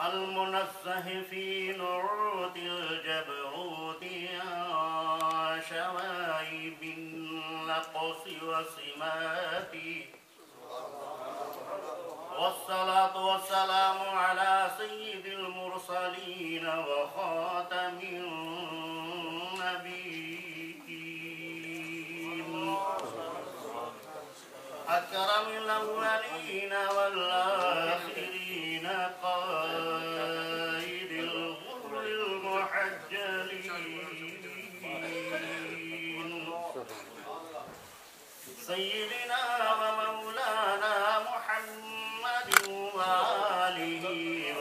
المنزه في نعوت الجبروت عن شوائب النقص وسمات. والصلاة والسلام على سيد المرسلين وخاتم النبيين أكرم الأولين والآخرين قائد الغر المحجلين سيدنا ومولانا محمد وآله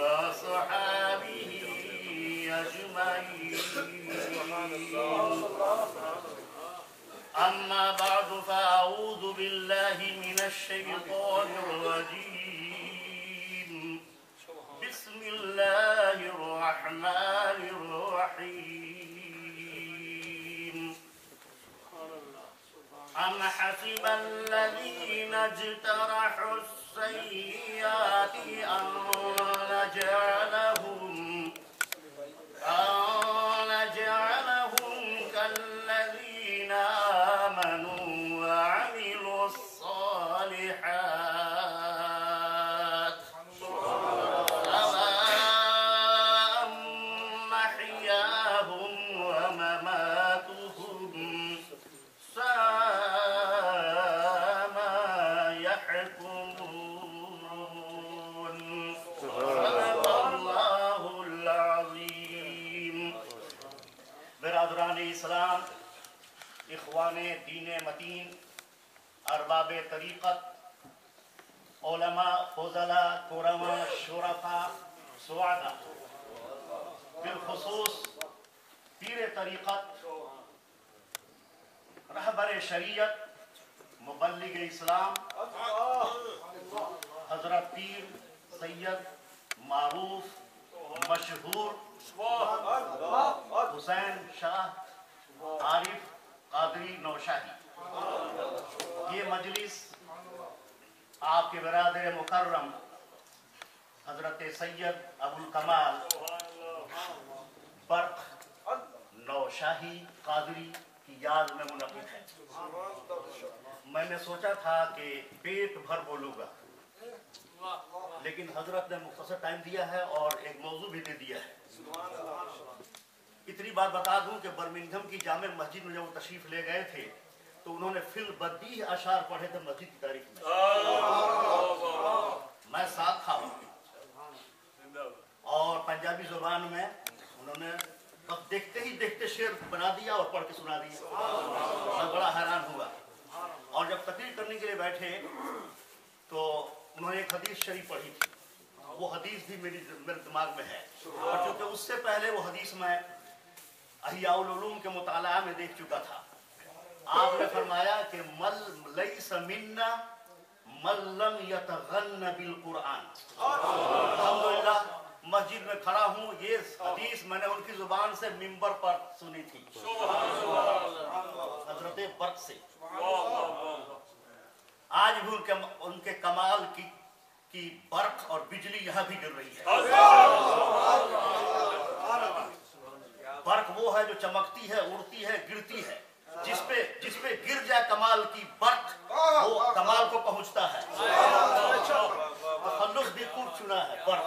وصحابه أجمعين. أما بعد فأعوذ بالله من الشيطان الرجيم. بسم الله الرحمن الرحيم. أم حسب الذين اجترحوا السيئات أن نجعلهم كالذين آمنوا وعملوا الصالحات سواء محياهم ومماتهم ساء ما يحكمون. صدق الله العظيم. برادران اسلام، اخوان دین متین، ارباب طریقت، علماء، فضلاء، کرما، شرفاء، سعداء، بالخصوص پیر طریقت، رہبر شریعت، مبلغ اسلام حضرت پیر سید معروف مشہور حسین شاہ عارف قادری نوشاہی، یہ مجلس آپ کے برادر مکرم حضرت سید ابوالکمال برق نوشاہی قادری کی یاد میں منعقد ہے. میں نے سوچا تھا کہ پیٹ بھر بولوں گا، لیکن حضرت نے مختصر ٹائم دیا ہے اور ایک موضوع بھی دے دیا ہے. اتنی بات بتا دوں کہ برمنگھم کی جامع مسجد میں جب وہ تشریف لے گئے تھے تو انہوں نے فی البدیہہ اشعار پڑھے تھے مسجد کی تاریخ میں. میں ساتھ تھا اور پنجابی زبان میں انہوں نے دیکھتے ہی دیکھتے شعر بنا دیا اور پڑھ کے سنا دیا. میں بڑا حیران ہوا. اور جب تقریر کرنے کے لیے بیٹھے تو انہوں نے ایک حدیث شریف پڑھی تھی. وہ حدیث بھی میرے دماغ میں ہے، اور چونکہ اس سے پہلے وہ حدیث میں احیاء العلوم کے مطالعہ میں دیکھ چکا تھا. آپ نے فرمایا کہ لیس منا من لم یتغن بالقرآن. الحمدللہ مسجد میں کھڑا ہوں، یہ حدیث میں نے ان کی زبان سے منبر پر سنی تھی حضرت برق سے. آج بھی ان کے کمال کی برق اور بجلی یہاں بھی گر رہی ہے. برق وہ ہے جو چمکتی ہے، اڑتی ہے، گرتی ہے. جس پہ گر جائے کمال کی برق وہ کمال کو پہنچتا ہے. تخلص بھی خوب چنا ہے برق.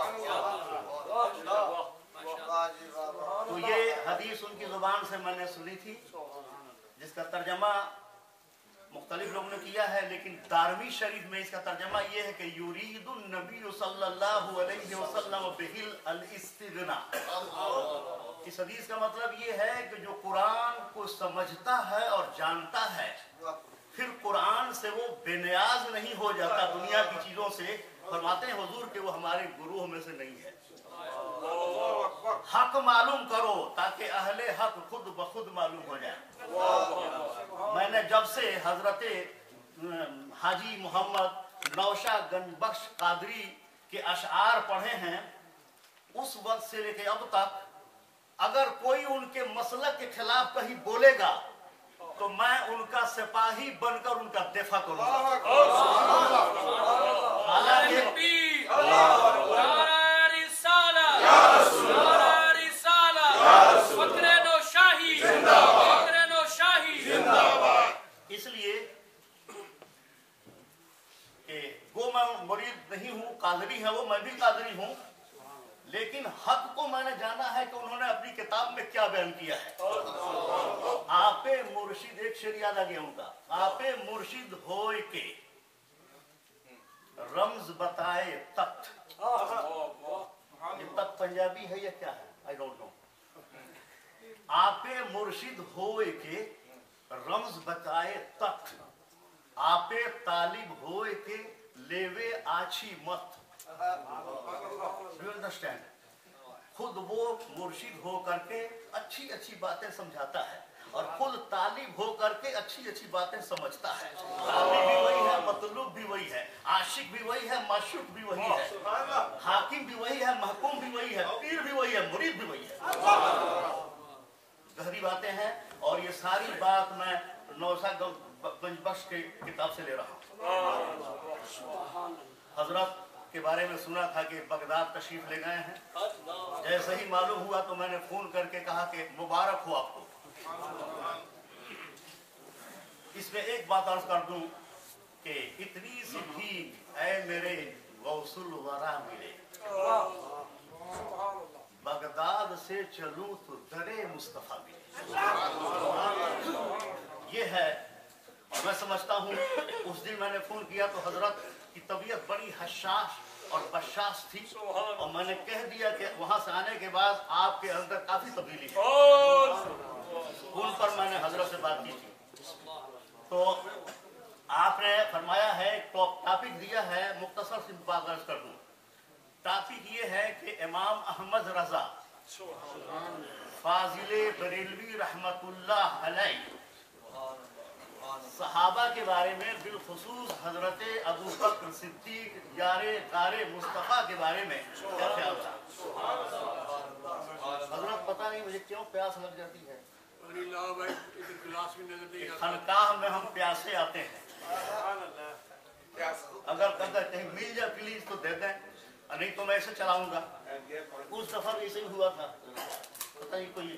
تو یہ حدیث ان کی زبان سے میں نے سنی تھی، جس کا ترجمہ مختلف لوگوں نے کیا ہے، لیکن دارمی شریف میں اس کا ترجمہ یہ ہے کہ یرید النبی صلی اللہ علیہ وسلم بہل الاستغنا. اس حدیث کا مطلب یہ ہے کہ جو قرآن کو سمجھتا ہے اور جانتا ہے، پھر قرآن سے وہ بے نیاز نہیں ہو جاتا دنیا کی چیزوں سے. فرماتے ہیں حضور کہ وہ ہمارے گروہ میں سے نہیں ہے. حق معلوم کرو تاکہ اہل حق خود بخود معلوم ہو جائے. میں نے جب سے حضرت حاجی محمد نوشا گنج بخش قادری کے اشعار پڑھے ہیں، اس وقت سے لے کے اب تک اگر کوئی ان کے مسلک کے خلاف کہیں بولے گا تو میں ان کا سپاہی بن کر ان کا دفاع کروں گا. حالانکہ कादरी हूँ, लेकिन हक को मैंने जाना है कि उन्होंने अपनी किताब में क्या बयान किया है। आपे मुर्शिद, एक शेर याद आ गया उनका, आपे मुर्शिद होए के रम्ज बताए तख्त। ये तख्त पंजाबी है या क्या है, आई डोंट नो। आपे मुर्शिद होए के रम्ज बताए तख्त, आपे तालिब होए के लेवे आछी मत। You understand? खुद वो मुर्शिद हो करके अच्छी अच्छी बातें समझाता है और खुद तालिब हो करके अच्छी अच्छी बातें समझता है। तालिब भी वही है, मतलूब भी वही है, आशिक भी वही है, माशूक भी वही है, हाकिम भी वही है, महकूम भी वही है, पीर भी वही है, मुरीद भी वही है। गहरी बातें हैं और ये सारी बात मैं नौशागंज बख्श के किताब से ले रहा हूँ। हजरत के बारे में सुना था कि बगदाद तशरीफ ले गए हैं। जैसे ही मालूम हुआ तो मैंने फोन करके कहा कि मुबारक हो आपको। इसमें एक बात अर्ज कर दूं कि इतनी सी भीख ऐ मेरे गौसुल वरा मिले, बगदाद से चलूं तो दरे मुस्तफा मिले। ये है। और मैं समझता हूँ उस दिन मैंने फोन किया तो हजरत की तबीयत बड़ी हशाश और बशाश थी और मैंने कह दिया कि वहां से आने के बाद आपके अंदर काफी तब्दीली है। फोन पर मैंने हजरत से बात की थी तो आपने फरमाया है, टॉपिक दिया है, मुख्तसर से बात अर्ज कर दूं। टॉपिक ये है कि इमाम अहमद रजा फाजिले बरेलवी रहमतुल्लाह अलैह सहाबा के बारे में, बिलखुसूस हजरत अबू बकर सिद्दीक यारे गारे मुस्तफा के बारे में क्या ख्याल था? हजरत पता नहीं मुझे क्यों प्यास लग जाती है। खनकाह में हम प्यासे आते हैं, अगर कहीं मिल जाए प्लीज तो दे दें, नहीं तो मैं ऐसे चलाऊंगा। उस दफा भी ऐसे ही हुआ था, पता नहीं कोई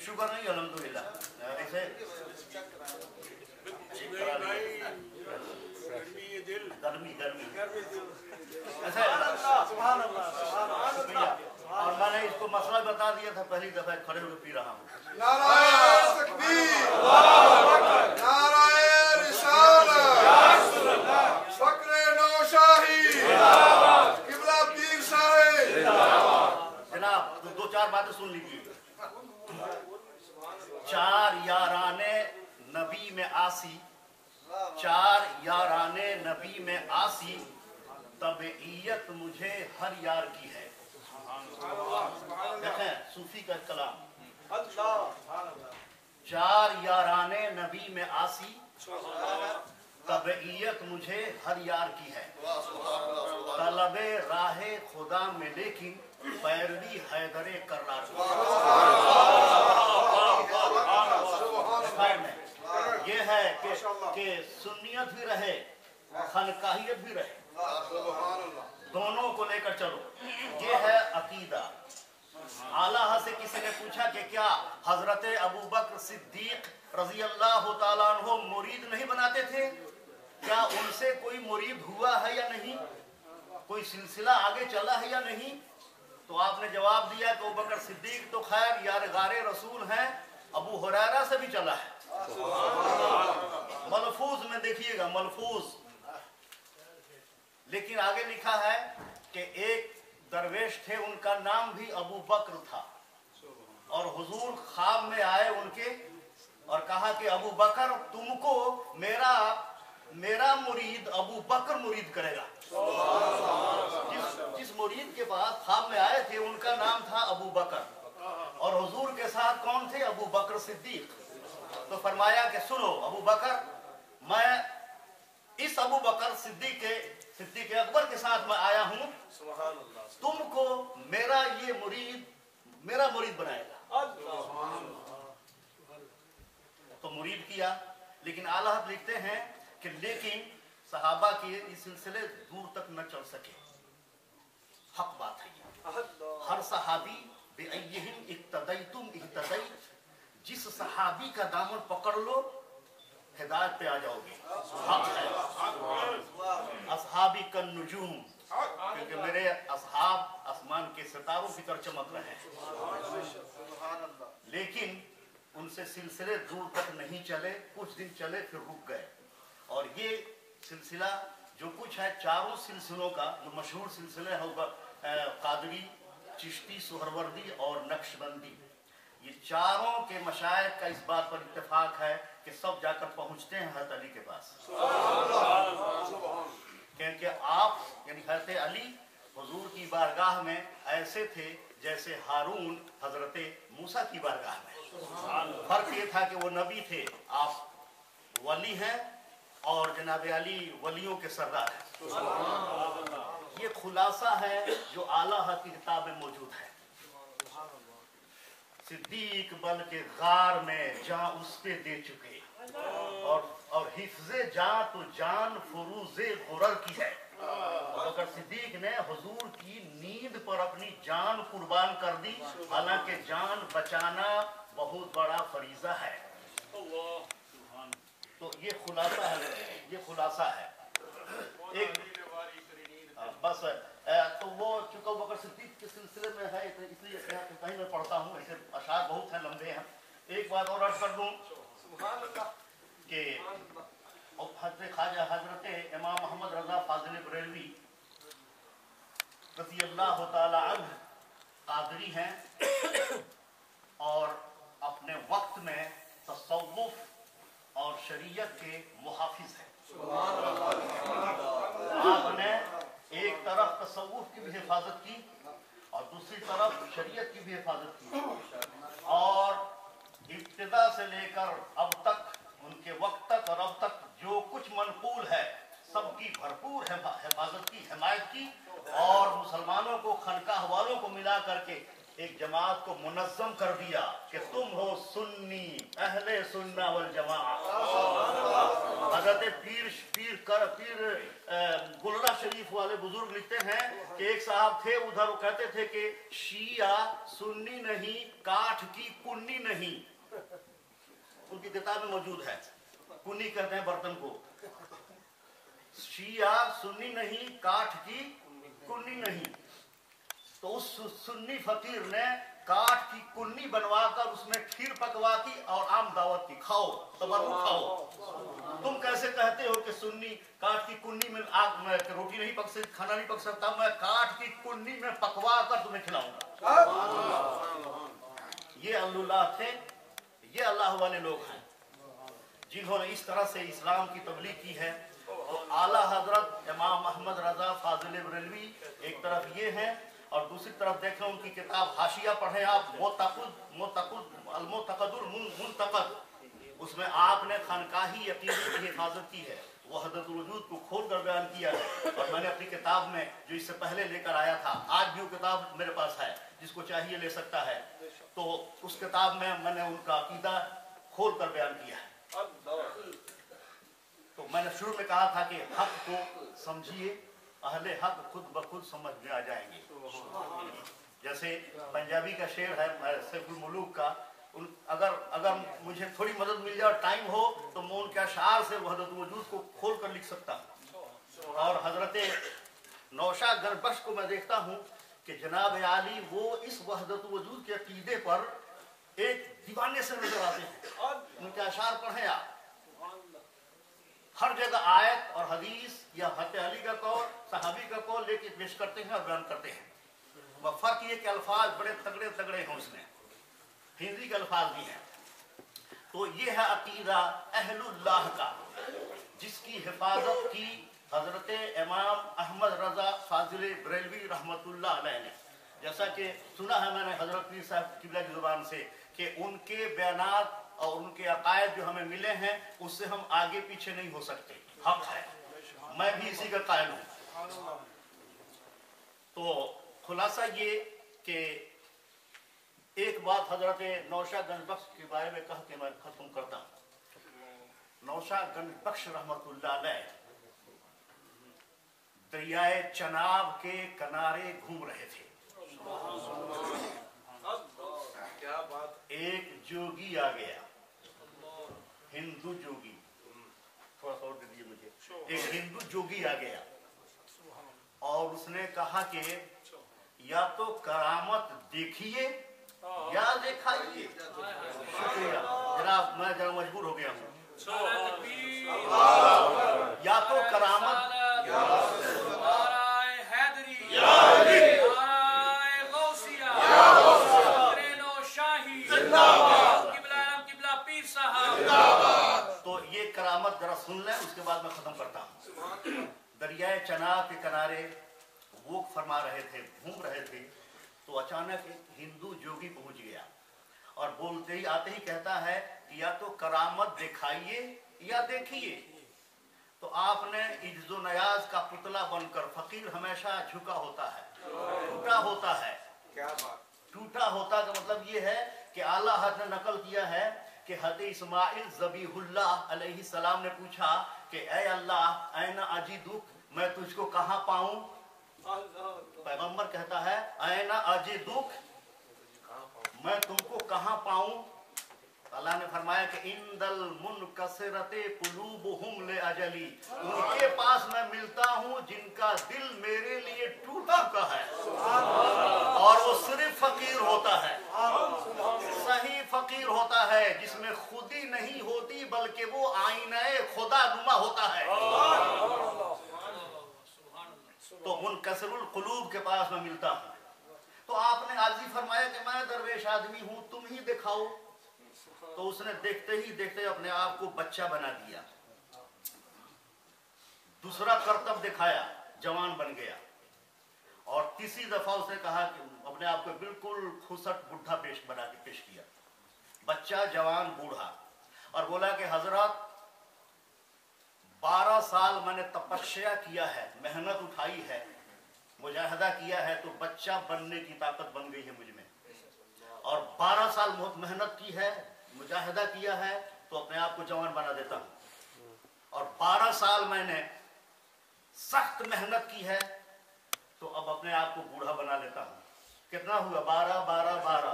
शुगर नहीं, अल्हम्दुलिल्लाह ऐसे गर्मी ऐसे। और मैंने इसको मसला बता दिया था, पहली दफा खड़े होकर पी रहा हूँ। नाराए तकबीर, नाराए रिसालत, फक्रे नौशाही, किबला पीर साहिब। जनाब दो चार बातें सुन लीजिए। चार याराने नबी में आसी, चार याराने नबी में आसी, तबईयत मुझे हर यार की है। देखें सूफी का कलाम। चार याराने नबी में आसी, तबईयत मुझे हर यार की है। तलबे राहे खुदा में लेकिन पैरवी हैदरे कर्रार। ये है कि सुन्नियत भी रहे, खनकाहियत भी रहे, दोनों को लेकर चलो। ये है अकीदा। आला से किसी ने पूछा कि क्या हजरत अबू बकर सिद्दीक रजी अल्लाह तआला अन्हु मुरीद नहीं बनाते थे? क्या उनसे कोई मुरीद हुआ है या नहीं? कोई सिलसिला आगे चला है या नहीं? तो आपने जवाब दिया कि अबू बकर सिद्दीक तो खैर यार गारे रसूल हैं, अबू हुरैरा से भी चला है। मलफूज में देखिएगा, मलफूज। लेकिन आगे लिखा है कि एक दरवेश थे, उनका नाम भी अबू बकर था और हुजूर ख्वाब में आए उनके और कहा कि अबू बकर तुमको मेरा मुरीद अबू बकर मुरीद करेगा। जिस मुरीद के पास ख्वाब में आए थे उनका नाम था अबू बकर और हुजूर के साथ कौन थे? अबू बकर सिद्दीक। तो फरमाया कि सुनो अबू बकर, मैं इस अबू बकर सिद्दीक अकबर के साथ मैं आया हूं, तुमको मेरा मुरीद बनाएगा। तो मुरीद किया। लेकिन आला हज़रत लिखते हैं कि लेकिन सहाबा के इस सिलसिले दूर तक न चल सके। हक बात है ये। हर सहाबी बेअय्यहिम इक्तदैतुम इह्तदैत, जिस सहाबी का दामन पकड़ लो हिदायत पे आ जाओगे। हक है। असहाबी कन नुजूम, सितारों की तरह चमक रहे हैं, लेकिन उनसे सिलसिले दूर तक नहीं चले, कुछ दिन चले फिर रुक गए। और ये सिलसिला जो कुछ है, चारों सिलसिलों का जो मशहूर सिलसिले होगा, कादरी, चिश्ती, सुहरवर्दी और नक्शबंदी, ये चारों के मशाइख का इस बात पर इत्तेफाक है कि सब जाकर पहुंचते हैं हज़रत अली के पास, क्योंकि आप यानी हज़रत अली हुजूर की बारगाह में ऐसे थे जैसे हारून हजरत मूसा की बारगाह में। फर्क ये था कि वो नबी थे, आप वली हैं और जनाब अली वलियों के सरदार हैं। ये खुलासा है जो आला हक की किताब में मौजूद है। सिद्दीक बल के गार में जान उस पे दे चुके, और हिफ्ज़े जान तो जान फुरूज़े गुरर की है। अगर सिद्दीक ने हुजूर की नींद पर अपनी जान कुर्बान कर दी, हालांकि जान बचाना बहुत बड़ा फरीजा है। तो ये खुलासा है, ये खुलासा है। एक बस तो वो चूंकि बकर सिद्दीक के सिलसिले में है, इसलिए कहीं मैं पढ़ता हूँ, ऐसे अशार बहुत हैं, लंबे हैं। एक बात और अर्ज कर दूँ कि हजरत इमाम मोहम्मद रजा फाजिल बरेलवी रज़ी अल्लाह तआला अन्हु कादरी हैं और अपने वक्त में तसव्वुफ और शरीयत के मुहाफिज हैं। आपने एक तरफ तसव्वुफ की भी हिफाजत की और दूसरी तरफ शरीयत की भी हिफाजत की, और इब्तिदा से लेकर अब तक, उनके वक्त तक और अब तक जो कुछ मनकूल है सबकी भरपूर हिफाजत की, हिमायत की, और मुसलमानों को, खनकाह वालों को मिला करके एक जमात को मुनज़्ज़म कर दिया कि तुम हो सुन्नी अहले सुन्ना वल जमाअ। हज़रत पीर गुलरा शरीफ वाले बुजुर्ग लिखते हैं कि एक साहब थे उधर, वो कहते थे कि शिया सुन्नी नहीं, काठ की कुन्नी नहीं। उनकी किताब में मौजूद है, कुन्नी कहते हैं बर्तन को। शिया सुन्नी नहीं, काठ की कुन्नी नहीं। तो उस सुन्नी फकीर ने काठ की कुन्नी बनवाकर उसमें खीर पकवा की और आम दावत की, खाओ तबर्रुक खाओ। तुम कैसे कहते हो कि सुन्नी काठ की कुन्नी में आग में रोटी नहीं पक सकती, खाना नहीं पक सकता, मैं काठ की कुन्नी में पकवा कर तुम्हें खिलाऊंगा। ये अल्लाह थे, ये अल्लाह वाले लोग हैं जिन्होंने इस तरह से इस्लाम की तबलीग की है। तो आला हजरत इमाम अहमद रजा फाजिल बरेलवी एक तरफ ये हैं, और दूसरी तरफ देखें उनकी किताब हाशिया पढ़ें आप, मुंतक़द, उसमें आपने खानकाही यकीन की हिफाजत की है, वहदतुल वजूद को खोल कर बयान किया है। और मैंने अपनी किताब में जो इससे पहले लेकर आया था, आज भी वो किताब मेरे पास है, जिसको चाहिए ले सकता है। तो उस किताब में मैंने उनका अकीदा खोल कर बयान किया है। तो मैंने शुरू में कहा था कि हक को समझिए, अहले हक खुद ब खुद समझ में आ जाएंगे। जैसे पंजाबी का शेर है सैफुल मुलूक का, अगर मुझे थोड़ी मदद मिल जाए, टाइम हो, तो मैं उनके अशार से वहदत वजूद को खोल कर लिख सकता हूँ। और हजरत नौशाद गनबख्श को मैं देखता हूँ कि जनाब आली वो इस वहदत वजूद के अकीदे पर एक दीवाने से नजर आते हैं। उनके अशार पढ़ें आप, हर जगह आयत और हदीस या हज़रत अली का कौल, सहाबी का कौल लेके पेश करते हैं और बयान करते हैं। वह फर्क ये कि अल्फाज बड़े तगड़े तगड़े हैं, उसमें हिंदी के अल्फाज भी हैं। तो ये है अकीदा अहलुल्लाह का, जिसकी हिफाजत की हजरत इमाम अहमद रजा फाजिल बरेलवी रहमतुल्लाह अलैह ने। जैसा कि सुना है मैंने हजरत पीर साहब किबला की जुबान से कि उनके बयानात और उनके अकायद जो हमें मिले हैं उससे हम आगे पीछे नहीं हो सकते, हक है, मैं भी इसी का कायल हूं। तो खुलासा ये कि एक बात हजरत नौशाद गंजबख्श के बारे में कह के मैं खत्म करता हूं। नौशाद गंजबख्श रहमतुल्लाह अलैह दरियाए चनाब के किनारे घूम रहे थे। क्या बात। एक जोगी आ गया, हिंदू जोगी, थोड़ा सा और दे दीजिए मुझे। एक हिंदू जोगी आ गया और उसने कहा कि या तो करामत देखिए या दिखाइए। शुक्रिया जनाब, मैं जरा मजबूर हो गया हूँ। या तो करामत तो ये करामत जरा सुन लें, उसके बाद मैं खत्म करता हूँ। दरियाए चनाब के किनारे वो फरमा रहे थे, घूम रहे थे, तो अचानक एक हिंदू जोगी पहुंच गया और बोलते ही आते ही कहता है कि या तो करामत दिखाइए या देखिए। तो आपने इज्जो नयाज का पुतला बनकर, फकीर हमेशा झुका होता है, टूटा होता है। क्या बात, टूटा होता का मतलब ये है कि आला हज़रत ने नकल किया है कि हज़रत इस्माइल ज़बीहुल्लाह अलैहि सलाम ने पूछा कि ऐ अल्लाह ऐना अजीदुक, मैं तुझको कहाँ पाऊं? पैगंबर कहता है ऐना अजीदुक, मैं तुमको कहाँ पाऊं? अल्लाह ने फरमाया कि इंदल मुनकसिरते कुलूबुहुम ले अजली, उनके पास मैं मिलता हूँ जिनका दिल मेरे लिए टूट चुका है, और वो सिर्फ फकीर होता है, सही फकीर होता है जिसमें खुदी नहीं होती बल्कि वो आईने खुदा नुमा होता है। तो मुनकसिरुल कुलूब के पास मैं मिलता हूँ। तो आपने आज ही फरमाया कि मैं दरवेश आदमी हूँ, तुम ही दिखाओ। तो उसने देखते ही देखते अपने आप को बच्चा बना दिया, दूसरा करतब दिखाया, जवान बन गया, और तीसरी दफा उसने कहा कि अपने आप को बिल्कुल खुसट बुढ़ा बना के पेश किया, बच्चा जवान बूढ़ा, और बोला कि हजरत 12 साल मैंने तपस्या किया है, मेहनत उठाई है, मुजाहिदा किया है, तो बच्चा बनने की ताकत बन गई है मुझ में, और 12 साल बहुत मेहनत की है, मुजाहिदा किया है, तो अपने आप को जवान बना देता हूं, और 12 साल मैंने सख्त मेहनत की है, तो अब अपने आप को बूढ़ा बना लेता हूं। कितना हुआ? 12 12 12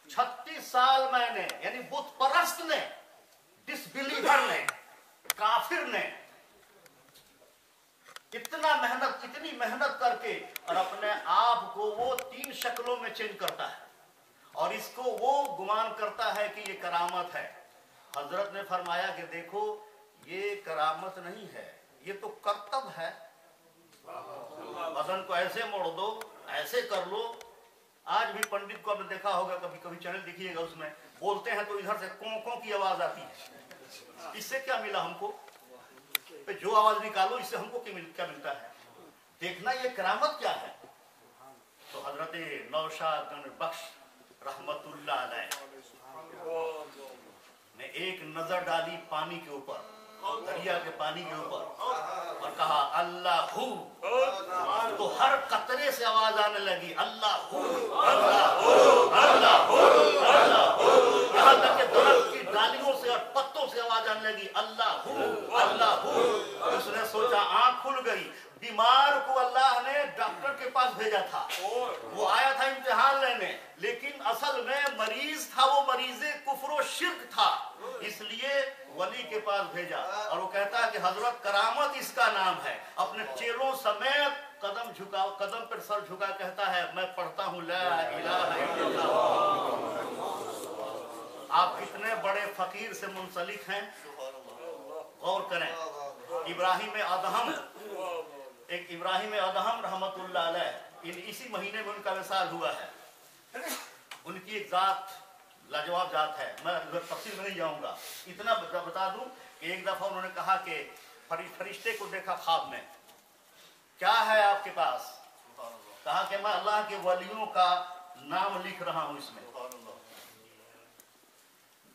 36 साल मैंने, यानी बुत परस्त ने, डिसबिलीवर ने, काफिर ने इतनी मेहनत करके, और अपने आप को वो 3 शक्लों में चेंज करता है, और इसको वो गुमान करता है कि ये करामत है। हजरत ने फरमाया कि देखो ये करामत नहीं है, ये तो करतब है। बदन को ऐसे मोड़ दो, ऐसे कर लो। आज भी पंडित को आपने देखा होगा, कभी कभी चैनल देखिएगा, उसमें बोलते हैं तो इधर से कों की आवाज आती है। इससे क्या मिला हमको? जो आवाज निकालो इससे हमको क्या मिलता है? देखना ये करामत क्या है। तो हजरत नौशाद गंज बख्श रहमतुल्लाह अलैह ने एक नजर डाली पानी के ऊपर, दरिया के पानी के ऊपर, और कहा अल्लाहू, तो हर कतरे से आवाज आने लगी अल्लाहू अल्लाहू अल्लाहू अल्लाहू, यहाँ तक कि दरख्त की डालियों से और पत्तों से आवाज आने लगी अल्लाहू अल्लाहू। उसने सोचा, आंख खुल गई। बीमार को अल्लाह ने डॉक्टर के पास भेजा था, वो आया था इम्तिहान लेने, लेकिन असल में मरीज था, वो मरीज़े कुफ्र व शिर्क था, इसलिए वली के पास भेजा। और वो कहता है कि हजरत करामत इसका नाम है। अपने चेलों समेत कदम पर सर झुका कहता है, मैं पढ़ता हूँ ला इलाहा इल्लल्लाह। आप कितने बड़े फकीर से मुंसलिक हैं, गौर करें। इब्राहिम अदहम रहमतुल्लाह अलैह, इसी महीने में उनका विसाल हुआ है। उनकी एक जात लाजवाब जात है, मैं तफसील में नहीं जाऊंगा, इतना बता दूं कि एक दफा उन्होंने कहा कि फरिश्ते को देखा ख्वाब में, क्या है आपके पास? कहा कि मैं अल्लाह के वलियों का नाम लिख रहा हूं इसमें।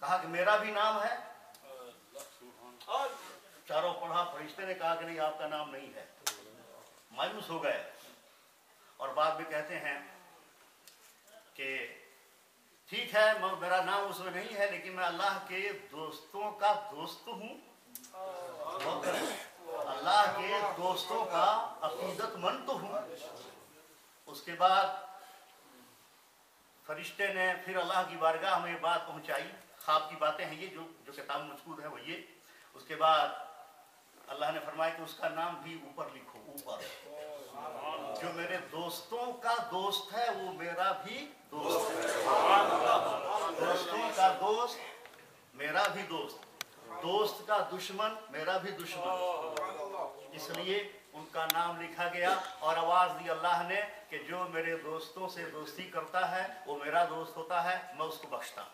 कहा कि मेरा भी नाम है? चारों पढ़ा, फरिश्ते ने कहा कि नहीं, आपका नाम नहीं है। मायूस हो गए, और बाद में कहते हैं कि ठीक है, मेरा नाम उसमें नहीं है, लेकिन मैं अल्लाह के दोस्तों का दोस्त हूँ। अल्लाह के दोस्तों का अकीदतमंद तो हूँ। उसके बाद फरिश्ते ने फिर अल्लाह की बारगाह में बात पहुंचाई, ख्वाब की बातें हैं ये, जो किताब में मज़कूर है वो ये। उसके बाद अल्लाह ने फरमाया कि उसका नाम भी ऊपर लिखो, ऊपर, जो मेरे दोस्त है वो मेरा भी दोस्त है। दोस्तों का दोस्त मेरा भी दोस्त, दोस्त का दुश्मन मेरा भी दुश्मन। इसलिए उनका नाम लिखा गया और आवाज दी अल्लाह ने कि जो मेरे दोस्तों से दोस्ती करता है वो मेरा दोस्त होता है, मैं उसको बख्शता हूं।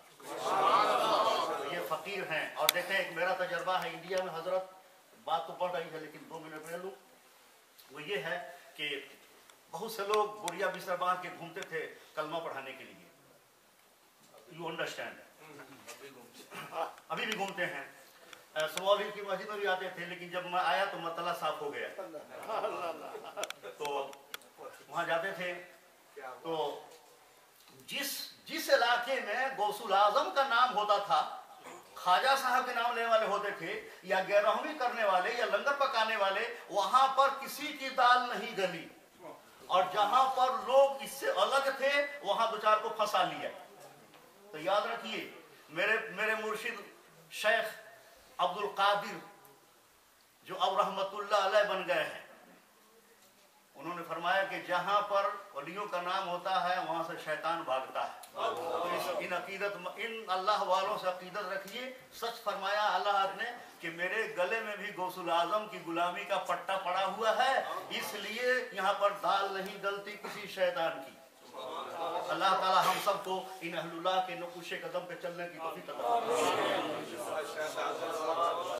ये फकीर हैं। और देखें, एक मेरा तजर्बा है इंडिया में, हजरत बात तो बढ़ रही है लेकिन 2 मिनट में लूं, वो ये है कि बहुत से लोग बोरिया बिस्तर बांध के घूमते थे कलमा पढ़ाने के लिए। You understand? अभी भी घूमते हैं। सवाल की मस्जिद में भी आते थे, लेकिन जब मैं आया तो मतला साफ हो गया। तो वहां जाते थे तो जिस इलाके में गौसुल आजम का नाम होता था, ख्वाजा साहब के नाम लेने वाले होते थे, या गैरहमी करने वाले या लंगर पकाने वाले, वहां पर किसी की दाल नहीं गली। और जहां पर लोग इससे अलग थे वहां 2-4 को फंसा लिया। तो याद रखिए, मेरे मुर्शिद शेख अब्दुल कादिर जो अब रहमतुल्लाह अलैह बन गए हैं, उन्होंने फरमाया कि जहां पर वलियों का नाम होता है वहां से शैतान भागता है। तो इन अल्लाह वालों से अकीदत रखिए। सच फरमाया अल्लाह ने कि मेरे गले में भी गौसुल आजम की गुलामी का पट्टा पड़ा हुआ है, इसलिए यहाँ पर दाल नहीं गलती किसी शैतान की। अल्लाह ताला हम सबको इन अहलुल्लाह के नक्शे कदम पे चलने की तौफीक अता फरमाए।